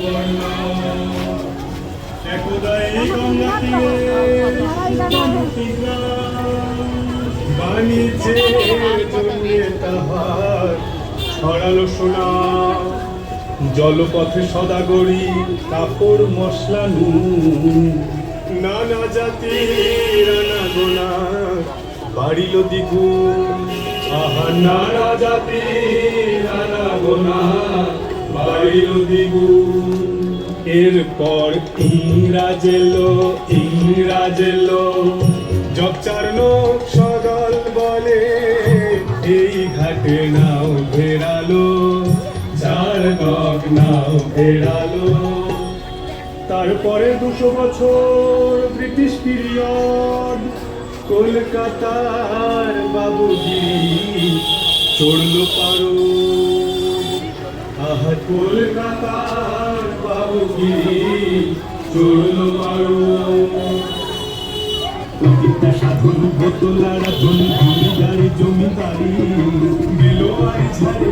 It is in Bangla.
সুবর্ণ একদা এই গঙ্গা তীরে বানিয়েছে জমিয়ে তাহার ছড়ালো সোনা জলপথে সদাগরি কাপড় মশলা নুন নানা জাতির আনাগোনা বাড়িল দ্বিগুণ আহা নানা জাতির আনাগোনা বাড়িল দ্বিগুণ এরপর ইংরাজ এলো জগচার লোক সদল বলে এই ঘাটে নাও ফেরালো চার নগ নাও ফেরালো তারপরে 200 বছর ব্রিটিশ পিরিয়ড কলকাতার বাবুগিরি চড়লো পারো আহা কলকাতার বাবুগিরি চড়লো পারো প্রতিটা সাধন বোতলারা জমি জমিদারি বেলোয়ারি ছাড়ে